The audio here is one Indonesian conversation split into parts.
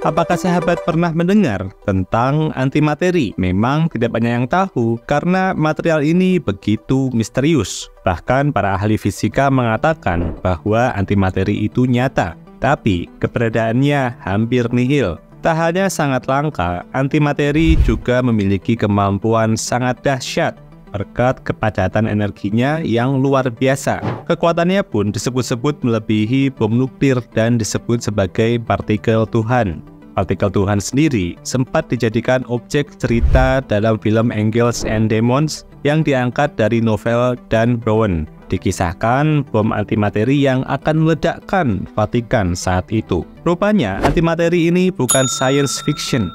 Apakah sahabat pernah mendengar tentang antimateri? Memang tidak banyak yang tahu karena material ini begitu misterius. Bahkan para ahli fisika mengatakan bahwa antimateri itu nyata, tapi keberadaannya hampir nihil. Tak hanya sangat langka, antimateri juga memiliki kemampuan sangat dahsyat berkat kepadatan energinya yang luar biasa. Kekuatannya pun disebut-sebut melebihi bom nuklir dan disebut sebagai partikel Tuhan. Partikel Tuhan sendiri sempat dijadikan objek cerita dalam film Angels and Demons yang diangkat dari novel Dan Brown. Dikisahkan bom antimateri yang akan meledakkan Vatikan saat itu. Rupanya antimateri ini bukan science fiction,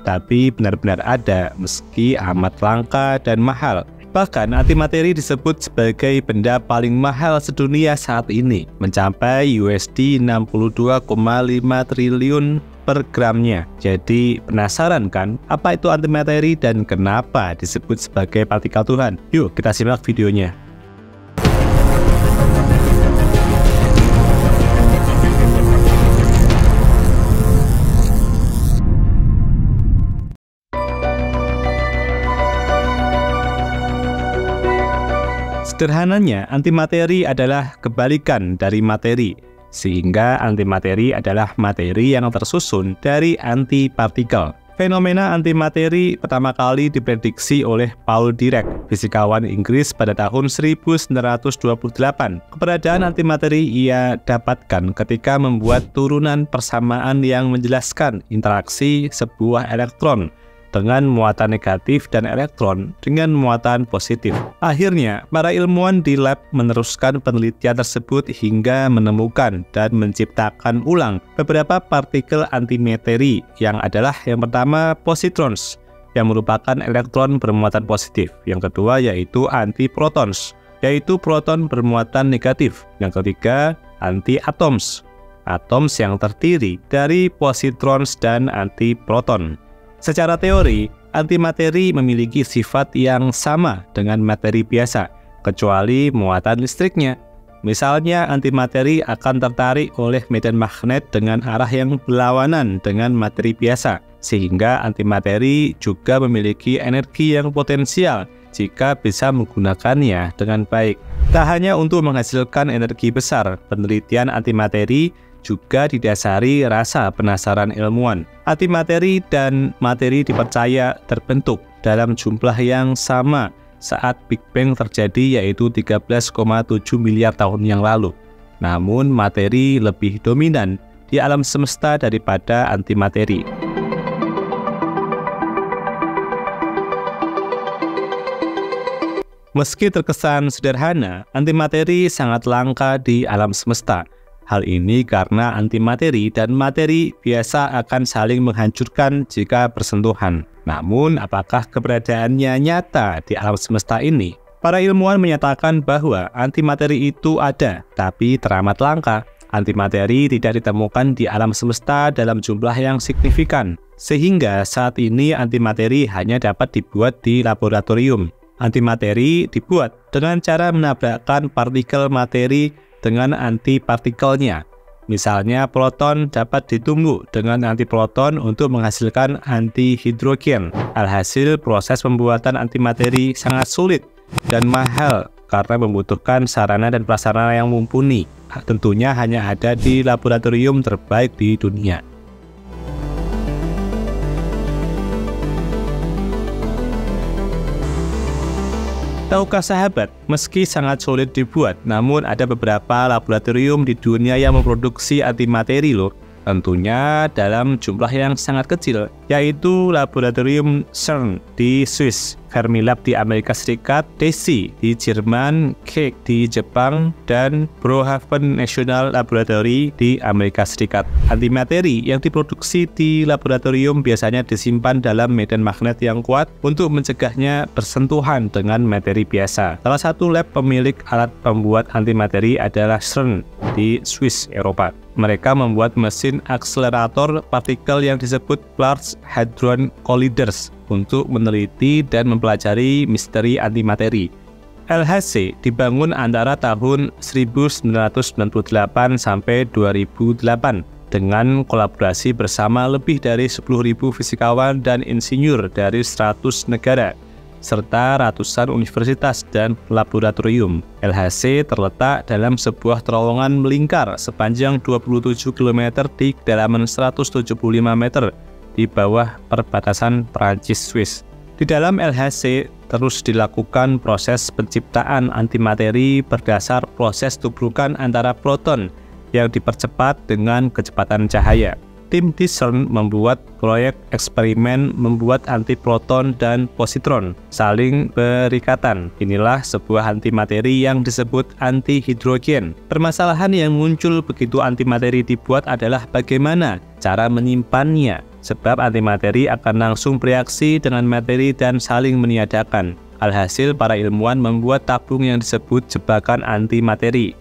tapi benar-benar ada meski amat langka dan mahal. Bahkan antimateri disebut sebagai benda paling mahal sedunia saat ini, mencapai USD 62,5 triliun per gramnya. Jadi penasaran kan apa itu antimateri dan kenapa disebut sebagai partikel Tuhan? Yuk kita simak videonya. Sederhananya, antimateri adalah kebalikan dari materi, sehingga antimateri adalah materi yang tersusun dari antipartikel. Fenomena antimateri pertama kali diprediksi oleh Paul Dirac, fisikawan Inggris pada tahun 1928. Keberadaan antimateri ia dapatkan ketika membuat turunan persamaan yang menjelaskan interaksi sebuah elektron dengan muatan negatif dan elektron dengan muatan positif. Akhirnya, para ilmuwan di lab meneruskan penelitian tersebut hingga menemukan dan menciptakan ulang beberapa partikel antimateri yang adalah yang pertama positrons, yang merupakan elektron bermuatan positif. Yang kedua yaitu antiprotons, yaitu proton bermuatan negatif. Yang ketiga antiatoms, atoms yang terdiri dari positrons dan antiproton. Secara teori, antimateri memiliki sifat yang sama dengan materi biasa, kecuali muatan listriknya. Misalnya, antimateri akan tertarik oleh medan magnet dengan arah yang berlawanan dengan materi biasa, sehingga antimateri juga memiliki energi yang potensial jika bisa menggunakannya dengan baik. Tak hanya untuk menghasilkan energi besar, penelitian antimateri juga didasari rasa penasaran ilmuwan. Antimateri dan materi dipercaya terbentuk dalam jumlah yang sama saat Big Bang terjadi, yaitu 13,7 miliar tahun yang lalu. Namun materi lebih dominan di alam semesta daripada antimateri. Meski terkesan sederhana, antimateri sangat langka di alam semesta. Hal ini karena antimateri dan materi biasa akan saling menghancurkan jika bersentuhan. Namun, apakah keberadaannya nyata di alam semesta ini? Para ilmuwan menyatakan bahwa antimateri itu ada, tapi teramat langka. Antimateri tidak ditemukan di alam semesta dalam jumlah yang signifikan, sehingga saat ini antimateri hanya dapat dibuat di laboratorium. Antimateri dibuat dengan cara menabrakkan partikel materi dengan antipartikelnya. Misalnya, proton dapat ditunggu dengan antiproton untuk menghasilkan antihidrogen. Alhasil, proses pembuatan antimateri sangat sulit dan mahal karena membutuhkan sarana dan prasarana yang mumpuni. Tentunya hanya ada di laboratorium terbaik di dunia. Tahukah sahabat, meski sangat sulit dibuat, namun ada beberapa laboratorium di dunia yang memproduksi antimateri loh. Tentunya dalam jumlah yang sangat kecil, yaitu laboratorium CERN di Swiss, Fermilab di Amerika Serikat, DESY di Jerman, Keck di Jepang, dan Brookhaven National Laboratory di Amerika Serikat. Antimateri yang diproduksi di laboratorium biasanya disimpan dalam medan magnet yang kuat untuk mencegahnya bersentuhan dengan materi biasa. Salah satu lab pemilik alat pembuat antimateri adalah CERN di Swiss, Eropa. Mereka membuat mesin akselerator partikel yang disebut Large Hadron Colliders untuk meneliti dan mempelajari misteri antimateri. LHC dibangun antara tahun 1998 sampai 2008. dengan kolaborasi bersama lebih dari 10.000 fisikawan dan insinyur dari 100 negara, serta ratusan universitas dan laboratorium. LHC terletak dalam sebuah terowongan melingkar sepanjang 27 km di kedalaman 175 meter di bawah perbatasan Prancis-Swiss. Di dalam LHC terus dilakukan proses penciptaan antimateri berdasar proses tubrukan antara proton yang dipercepat dengan kecepatan cahaya. Tim CERN membuat proyek eksperimen membuat antiproton dan positron saling berikatan. Inilah sebuah antimateri yang disebut antihidrogen. Permasalahan yang muncul begitu antimateri dibuat adalah bagaimana cara menyimpannya, sebab antimateri akan langsung bereaksi dengan materi dan saling meniadakan. Alhasil, para ilmuwan membuat tabung yang disebut jebakan antimateri.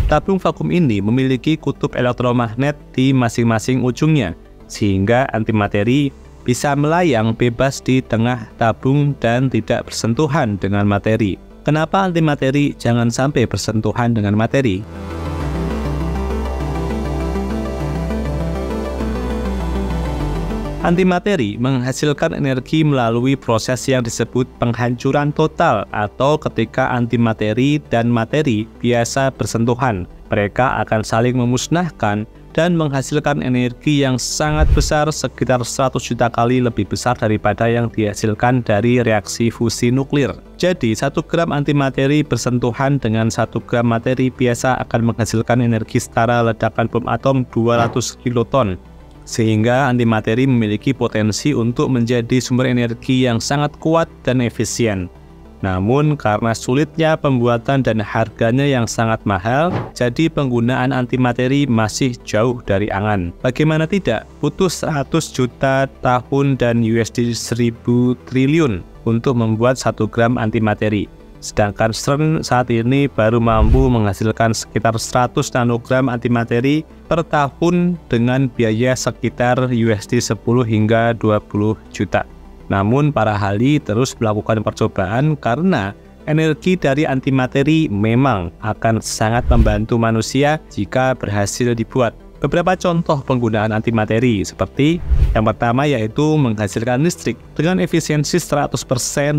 Tabung vakum ini memiliki kutub elektromagnet di masing-masing ujungnya, sehingga antimateri bisa melayang bebas di tengah tabung dan tidak bersentuhan dengan materi. Kenapa antimateri jangan sampai bersentuhan dengan materi? Antimateri menghasilkan energi melalui proses yang disebut penghancuran total, atau ketika antimateri dan materi biasa bersentuhan, mereka akan saling memusnahkan dan menghasilkan energi yang sangat besar, sekitar 100 juta kali lebih besar daripada yang dihasilkan dari reaksi fusi nuklir. Jadi 1 gram antimateri bersentuhan dengan 1 gram materi biasa akan menghasilkan energi setara ledakan bom atom 200 kiloton. Sehingga antimateri memiliki potensi untuk menjadi sumber energi yang sangat kuat dan efisien. Namun karena sulitnya pembuatan dan harganya yang sangat mahal, jadi penggunaan antimateri masih jauh dari angan. Bagaimana tidak, butuh 100 juta tahun dan USD 1000 triliun untuk membuat 1 gram antimateri. Sedangkan CERN saat ini baru mampu menghasilkan sekitar 100 nanogram antimateri per tahun dengan biaya sekitar USD 10 hingga 20 juta. Namun para ahli terus melakukan percobaan karena energi dari antimateri memang akan sangat membantu manusia jika berhasil dibuat. Beberapa contoh penggunaan antimateri seperti yang pertama yaitu menghasilkan listrik dengan efisiensi 100%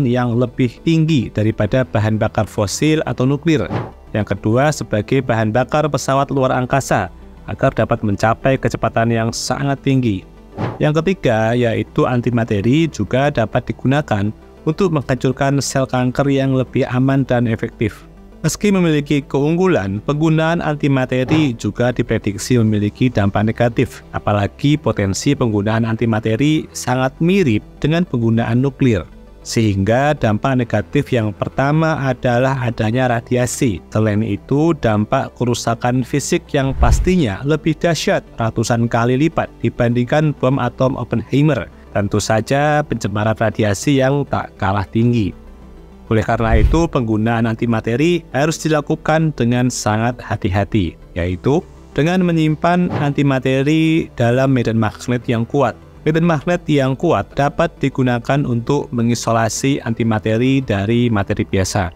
yang lebih tinggi daripada bahan bakar fosil atau nuklir. Yang kedua sebagai bahan bakar pesawat luar angkasa agar dapat mencapai kecepatan yang sangat tinggi. Yang ketiga yaitu antimateri juga dapat digunakan untuk menghancurkan sel kanker yang lebih aman dan efektif. Meski memiliki keunggulan, penggunaan antimateri juga diprediksi memiliki dampak negatif, apalagi potensi penggunaan antimateri sangat mirip dengan penggunaan nuklir. Sehingga dampak negatif yang pertama adalah adanya radiasi. Selain itu, dampak kerusakan fisik yang pastinya lebih dahsyat ratusan kali lipat dibandingkan bom atom Oppenheimer. Tentu saja pencemaran radiasi yang tak kalah tinggi. Oleh karena itu, penggunaan antimateri harus dilakukan dengan sangat hati-hati, yaitu dengan menyimpan antimateri dalam medan magnet yang kuat. Medan magnet yang kuat dapat digunakan untuk mengisolasi antimateri dari materi biasa.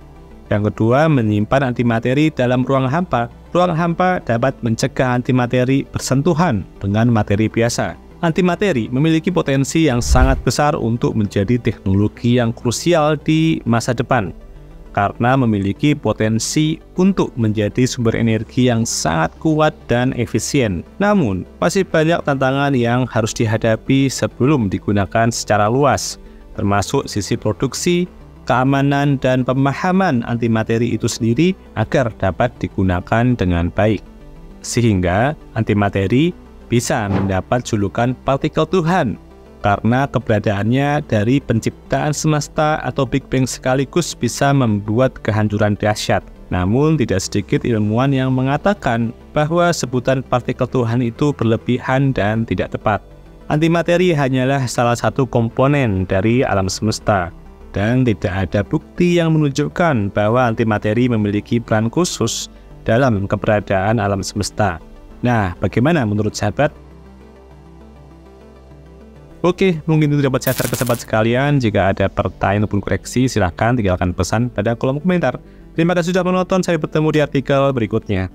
Yang kedua, menyimpan antimateri dalam ruang hampa. Ruang hampa dapat mencegah antimateri bersentuhan dengan materi biasa. Antimateri memiliki potensi yang sangat besar untuk menjadi teknologi yang krusial di masa depan karena memiliki potensi untuk menjadi sumber energi yang sangat kuat dan efisien. Namun, masih banyak tantangan yang harus dihadapi sebelum digunakan secara luas, termasuk sisi produksi, keamanan, dan pemahaman antimateri itu sendiri agar dapat digunakan dengan baik. Sehingga antimateri bisa mendapat julukan partikel Tuhan karena keberadaannya dari penciptaan semesta atau Big Bang sekaligus bisa membuat kehancuran dahsyat. Namun tidak sedikit ilmuwan yang mengatakan bahwa sebutan partikel Tuhan itu berlebihan dan tidak tepat. Antimateri hanyalah salah satu komponen dari alam semesta dan tidak ada bukti yang menunjukkan bahwa antimateri memiliki peran khusus dalam keberadaan alam semesta. Nah, bagaimana menurut sahabat? Oke, mungkin itu dapat saya share ke sahabat sekalian. Jika ada pertanyaan maupun koreksi, silahkan tinggalkan pesan pada kolom komentar. Terima kasih sudah menonton, sampai bertemu di artikel berikutnya.